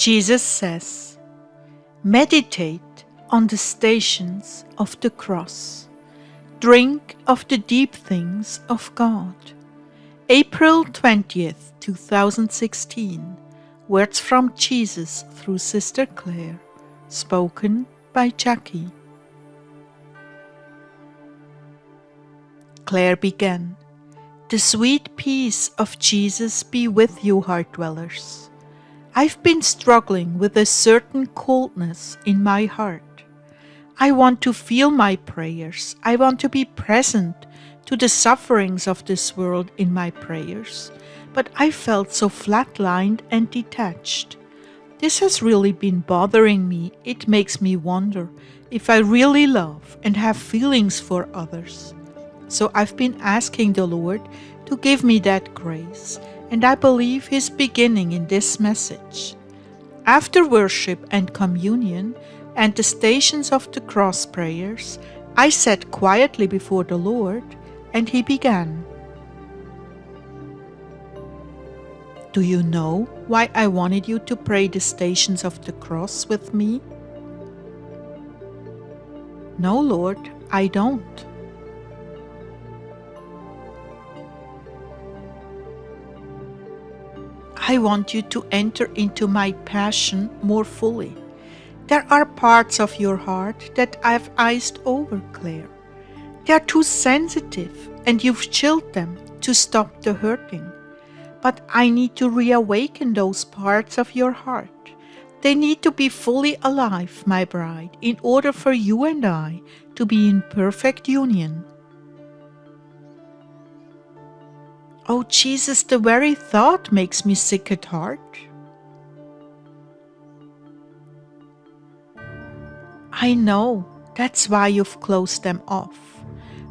Jesus says, meditate on the stations of the cross. Drink of the deep things of God. April 20th, 2016. Words from Jesus through Sister Clare. Spoken by Jackie. Clare began, "The sweet peace of Jesus be with you, Heartdwellers. I've been struggling with a certain coldness in my heart. I want to feel my prayers. I want to be present to the sufferings of this world in my prayers. But I felt so flatlined and detached. This has really been bothering me. It makes me wonder if I really love and have feelings for others. So I've been asking the Lord to give me that grace, and I believe He's beginning in this message." After worship and communion and the Stations of the Cross prayers, I sat quietly before the Lord, and He began. "Do you know why I wanted you to pray the Stations of the Cross with me?" "No, Lord, I don't." "I want you to enter into my passion more fully. There are parts of your heart that I've iced over, Clare. They are too sensitive, and you've chilled them to stop the hurting. But I need to reawaken those parts of your heart. They need to be fully alive, my bride, in order for you and I to be in perfect union." "Oh, Jesus, the very thought makes me sick at heart." "I know, that's why you've closed them off.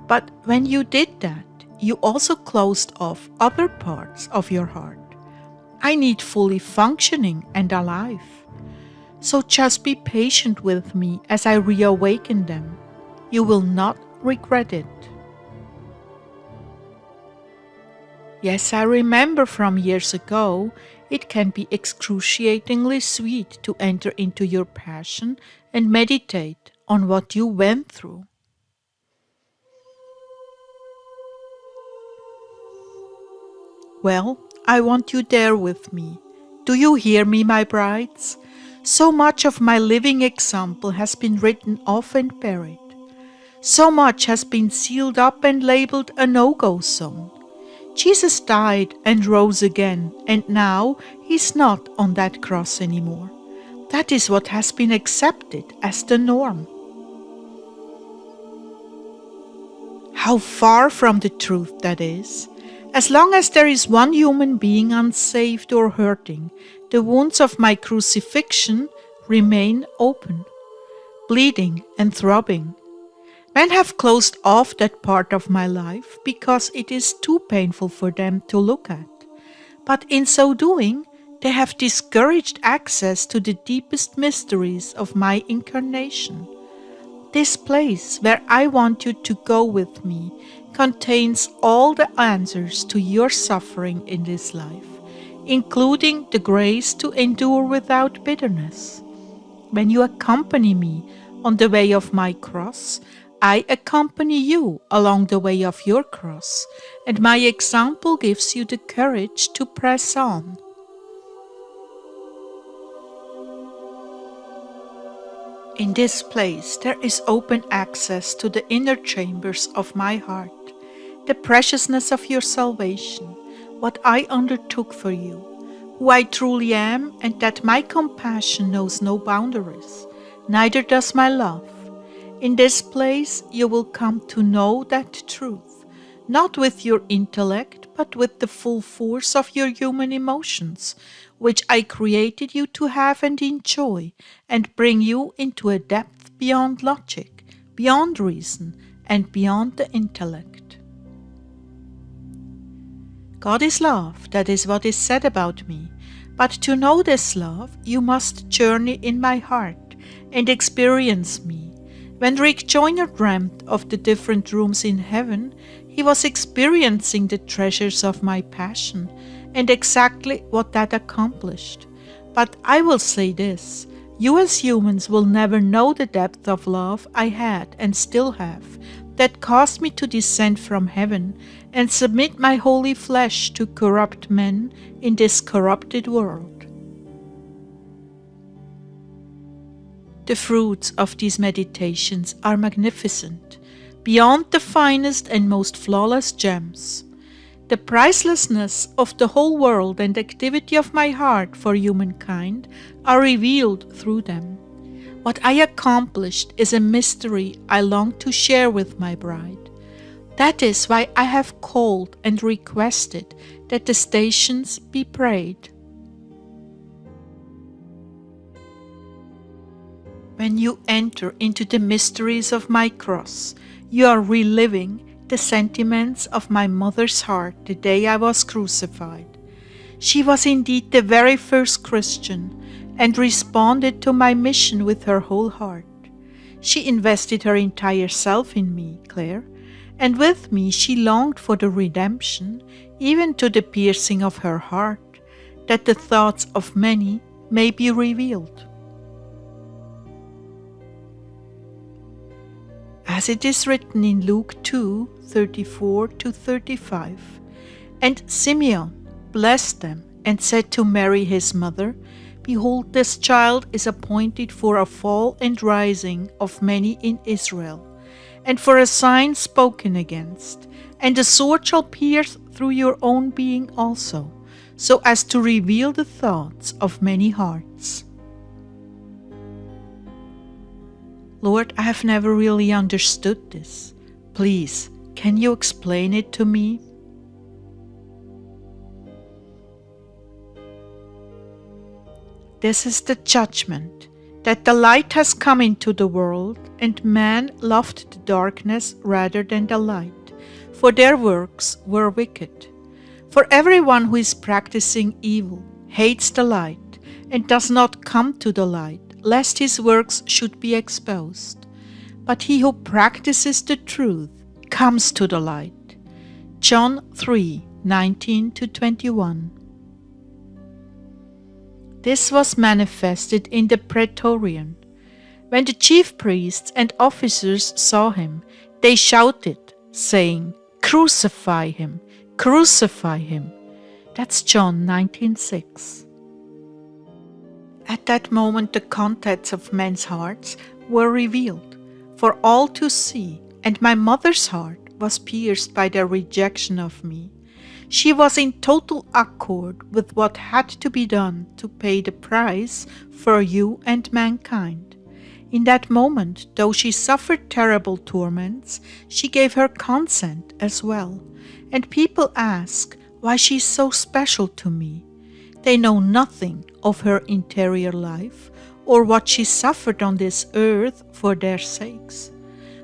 But when you did that, you also closed off other parts of your heart. I need fully functioning and alive. So just be patient with me as I reawaken them. You will not regret it." Yes, I remember from years ago, it can be excruciatingly sweet to enter into your passion and meditate on what you went through. Well, I want you there with me. Do you hear me, my brides? So much of my living example has been written off and buried. So much has been sealed up and labeled a no-go zone. Jesus died and rose again, and now He's not on that cross anymore. That is what has been accepted as the norm. How far from the truth that is. As long as there is one human being unsaved or hurting, the wounds of my crucifixion remain open, bleeding and throbbing. Men have closed off that part of my life because it is too painful for them to look at. But in so doing, they have discouraged access to the deepest mysteries of my incarnation. This place where I want you to go with me contains all the answers to your suffering in this life, including the grace to endure without bitterness. When you accompany me on the way of my cross, I accompany you along the way of your cross, and my example gives you the courage to press on. In this place there is open access to the inner chambers of my heart, the preciousness of your salvation, what I undertook for you, who I truly am, and that my compassion knows no boundaries, neither does my love. In this place you will come to know that truth, not with your intellect, but with the full force of your human emotions, which I created you to have and enjoy, and bring you into a depth beyond logic, beyond reason, and beyond the intellect. God is love, that is what is said about me. But to know this love, you must journey in my heart and experience me. When Rick Joyner dreamt of the different rooms in heaven, he was experiencing the treasures of my passion and exactly what that accomplished. But I will say this: you as humans will never know the depth of love I had and still have, that caused me to descend from heaven and submit my holy flesh to corrupt men in this corrupted world. The fruits of these meditations are magnificent, beyond the finest and most flawless gems. The pricelessness of the whole world and activity of my heart for humankind are revealed through them. What I accomplished is a mystery I long to share with my bride. That is why I have called and requested that the stations be prayed. When you enter into the mysteries of my cross, you are reliving the sentiments of my mother's heart the day I was crucified. She was indeed the very first Christian and responded to my mission with her whole heart. She invested her entire self in me, Clare, and with me she longed for the redemption, even to the piercing of her heart, that the thoughts of many may be revealed. As it is written in Luke 2:34-35, and Simeon blessed them and said to Mary his mother, Behold, this child is appointed for a fall and rising of many in Israel, and for a sign spoken against, and the sword shall pierce through your own being also, so as to reveal the thoughts of many hearts. Lord, I have never really understood this. Please, can you explain it to me? This is the judgment, that the light has come into the world, and man loved the darkness rather than the light, for their works were wicked. For everyone who is practicing evil hates the light, and does not come to the light, lest his works should be exposed. But he who practices the truth comes to the light. John 3:19-21. This was manifested in the Praetorium. When the chief priests and officers saw him, they shouted, saying, Crucify him! Crucify him! That's John 19:6. At that moment the contents of men's hearts were revealed for all to see, and my mother's heart was pierced by their rejection of me. She was in total accord with what had to be done to pay the price for you and mankind. In that moment, though she suffered terrible torments, she gave her consent as well, and people ask why she is so special to me. They know nothing of her interior life or what she suffered on this earth for their sakes.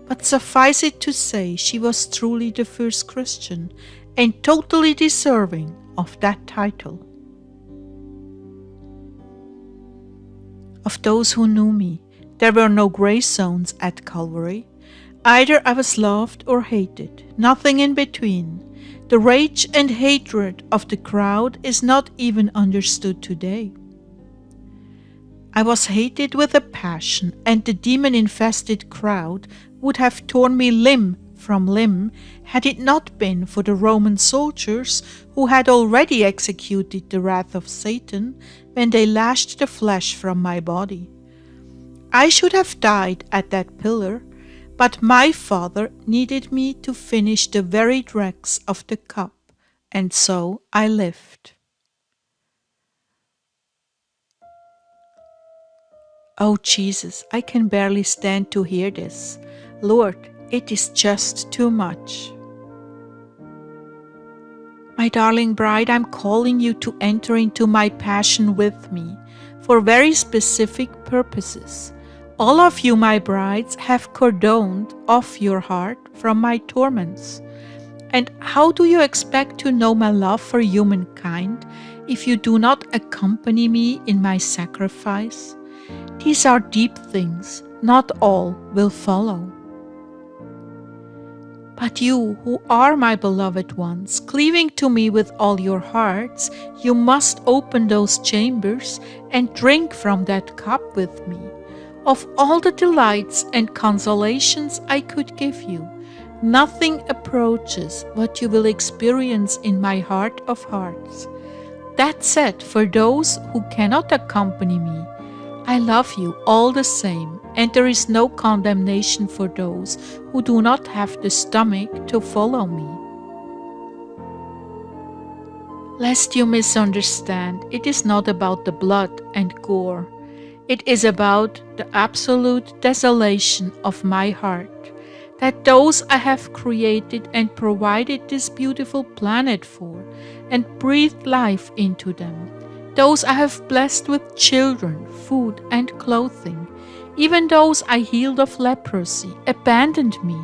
But suffice it to say, she was truly the first Christian and totally deserving of that title. Of those who knew me, there were no gray zones at Calvary. Either I was loved or hated, nothing in between. The rage and hatred of the crowd is not even understood today. I was hated with a passion, and the demon-infested crowd would have torn me limb from limb had it not been for the Roman soldiers who had already executed the wrath of Satan when they lashed the flesh from my body. I should have died at that pillar, but my Father needed me to finish the very dregs of the cup, and so I lived. Oh Jesus, I can barely stand to hear this. Lord, it is just too much. My darling bride, I'm calling you to enter into my passion with me for very specific purposes. All of you, my brides, have cordoned off your heart from my torments. And how do you expect to know my love for humankind if you do not accompany me in my sacrifice? These are deep things, not all will follow. But you, who are my beloved ones, cleaving to me with all your hearts, you must open those chambers and drink from that cup with me. Of all the delights and consolations I could give you, nothing approaches what you will experience in my heart of hearts. That said, for those who cannot accompany me, I love you all the same, and there is no condemnation for those who do not have the stomach to follow me. Lest you misunderstand, it is not about the blood and gore. It is about the absolute desolation of my heart, that those I have created and provided this beautiful planet for, and breathed life into them, those I have blessed with children, food, and clothing, even those I healed of leprosy, abandoned me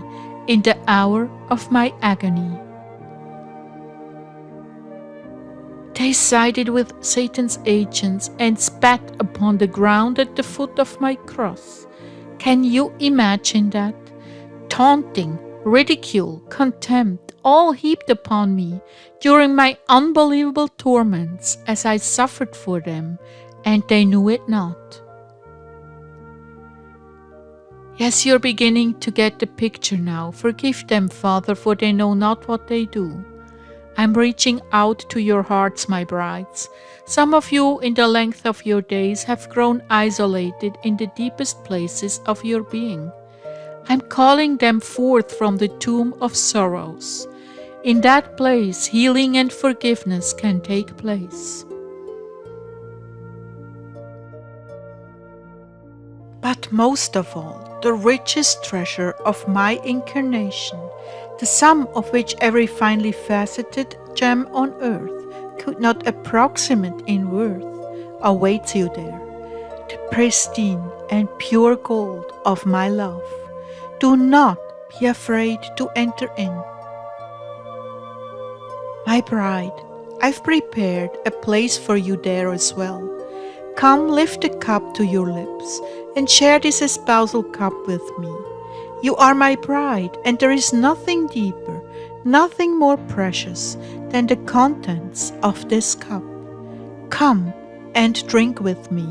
in the hour of my agony. They sided with Satan's agents and spat upon the ground at the foot of my cross. Can you imagine that? Taunting, ridicule, contempt, all heaped upon me during my unbelievable torments as I suffered for them, and they knew it not. Yes, you're beginning to get the picture now. Forgive them, Father, for they know not what they do. I'm reaching out to your hearts, my brides. Some of you, in the length of your days, have grown isolated in the deepest places of your being. I'm calling them forth from the tomb of sorrows. In that place, healing and forgiveness can take place. But most of all, the richest treasure of my incarnation, the sum of which every finely faceted gem on earth could not approximate in worth, awaits you there, the pristine and pure gold of my love. Do not be afraid to enter in. My bride, I've prepared a place for you there as well. Come, lift the cup to your lips and share this espousal cup with me. You are my bride, and there is nothing deeper, nothing more precious than the contents of this cup. Come and drink with me.